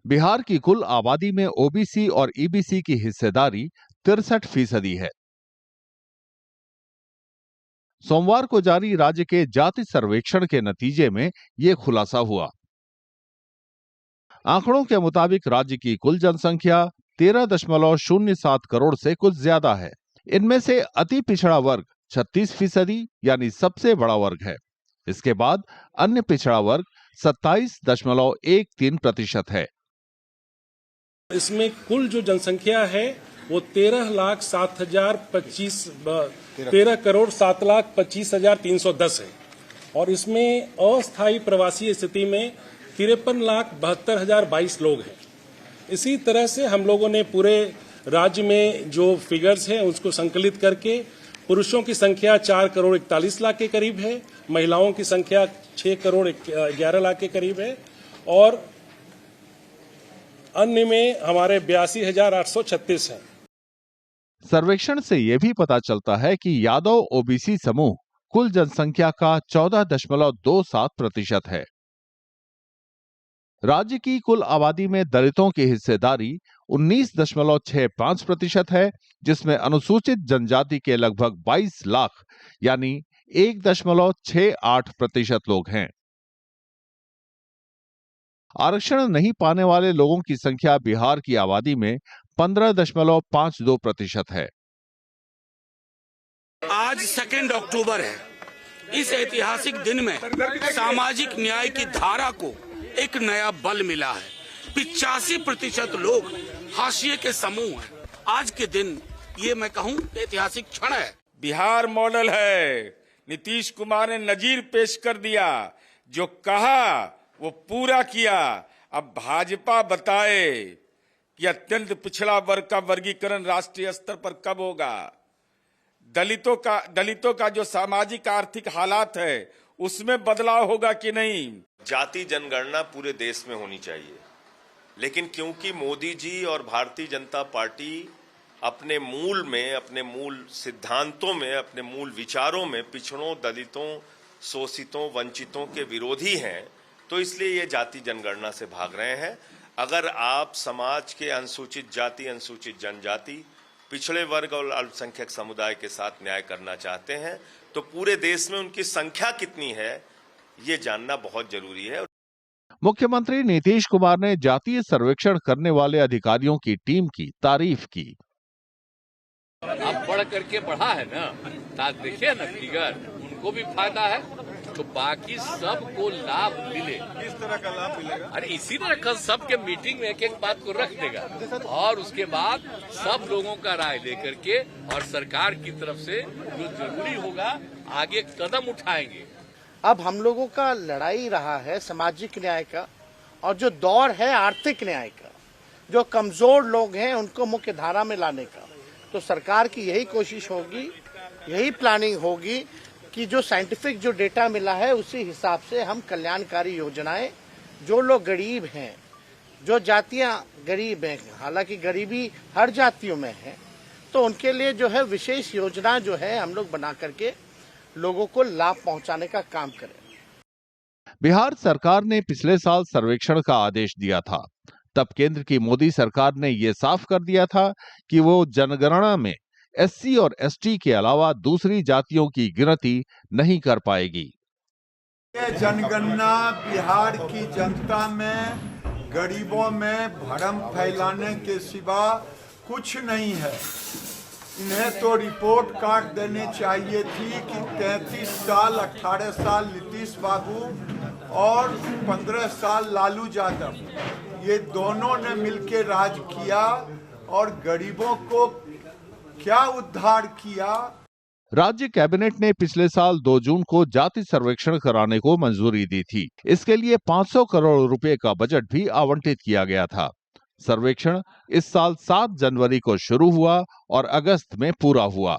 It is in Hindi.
बिहार की कुल आबादी में ओबीसी और ईबीसी की हिस्सेदारी 63% है। सोमवार को जारी राज्य के जाति सर्वेक्षण के नतीजे में यह खुलासा हुआ। आंकड़ों के मुताबिक राज्य की कुल जनसंख्या 13.07 करोड़ से कुछ ज्यादा है। इनमें से अति पिछड़ा वर्ग 36% यानी सबसे बड़ा वर्ग है। इसके बाद अन्य पिछड़ा वर्ग 27.13% है। इसमें कुल जो जनसंख्या है वो 13,7,25,310 है और इसमें अस्थायी प्रवासी स्थिति में 53,72,022 लोग हैं। इसी तरह से हम लोगों ने पूरे राज्य में जो फिगर्स हैं उसको संकलित करके पुरुषों की संख्या 4,41,00,000 के करीब है, महिलाओं की संख्या 6,11,00,000 के करीब है और अन्य में हमारे 82,836 हैं। सर्वेक्षण से यह भी पता चलता है कि यादव ओबीसी समूह कुल जनसंख्या का 14.27% है। राज्य की कुल आबादी में दलितों की हिस्सेदारी 19.65% है, जिसमें अनुसूचित जनजाति के लगभग 22 लाख यानी 1.68% लोग हैं। आरक्षण नहीं पाने वाले लोगों की संख्या बिहार की आबादी में 15.52% है। आज 2 अक्टूबर है। इस ऐतिहासिक दिन में सामाजिक न्याय की धारा को एक नया बल मिला है। 85% लोग हाशिए के समूह हैं। आज के दिन ये मैं कहूं ऐतिहासिक क्षण है। बिहार मॉडल है। नीतीश कुमार ने नजीर पेश कर दिया, जो कहा वो पूरा किया। अब भाजपा बताए कि अत्यंत पिछड़ा वर्ग का वर्गीकरण राष्ट्रीय स्तर पर कब होगा। दलितों का जो सामाजिक आर्थिक हालात है उसमें बदलाव होगा कि नहीं। जाति जनगणना पूरे देश में होनी चाहिए, लेकिन क्योंकि मोदी जी और भारतीय जनता पार्टी अपने मूल में, अपने मूल सिद्धांतों में, अपने मूल विचारों में पिछड़ों, दलितों, शोषितों, वंचितों के विरोधी हैं, तो इसलिए ये जाति जनगणना से भाग रहे हैं। अगर आप समाज के अनुसूचित जाति, अनुसूचित जनजाति, पिछड़े वर्ग और अल्पसंख्यक समुदाय के साथ न्याय करना चाहते हैं तो पूरे देश में उनकी संख्या कितनी है ये जानना बहुत जरूरी है। मुख्यमंत्री नीतीश कुमार ने जातीय सर्वेक्षण करने वाले अधिकारियों की टीम की तारीफ की। अब बढ़ करके बढ़ा है ना, आज देखिए ना फिगर, उनको भी फायदा है तो बाकी सबको लाभ मिले। किस तरह का लाभ मिलेगा? अरे इसी तरह कल सबके मीटिंग में एक बात को रख देगा और उसके बाद सब लोगों का राय लेकर के और सरकार की तरफ से जो जरूरी होगा आगे कदम उठाएंगे। अब हम लोगों का लड़ाई रहा है सामाजिक न्याय का और जो दौर है आर्थिक न्याय का। जो कमजोर लोग हैं उनको मुख्य धारा में लाने का। तो सरकार की यही कोशिश होगी, यही प्लानिंग होगी कि जो साइंटिफिक जो डेटा मिला है उसी हिसाब से हम कल्याणकारी योजनाएं, जो लोग गरीब हैं, जो जातियां गरीब हैं, हालांकि गरीबी हर जातियों में है, तो उनके लिए जो है विशेष योजना जो है हम लोग बना करके लोगों को लाभ पहुंचाने का काम करें। बिहार सरकार ने पिछले साल सर्वेक्षण का आदेश दिया था। तब केंद्र की मोदी सरकार ने यह साफ कर दिया था कि वो जनगणना में एससी और एसटी के अलावा दूसरी जातियों की गिनती नहीं कर पाएगी। ये जनगणना बिहार की जनता में, गरीबों में भ्रम फैलाने के सिवा कुछ नहीं है। इन्हें तो रिपोर्ट कार्ड देनी चाहिए थी कि 33 साल 18 साल नीतीश बाबू और 15 साल लालू यादव, ये दोनों ने मिलकर राज किया और गरीबों को क्या उद्धार किया। राज्य कैबिनेट ने पिछले साल 2 जून को जाति सर्वेक्षण कराने को मंजूरी दी थी। इसके लिए 500 करोड़ रुपए का बजट भी आवंटित किया गया था। सर्वेक्षण इस साल 7 जनवरी को शुरू हुआ और अगस्त में पूरा हुआ।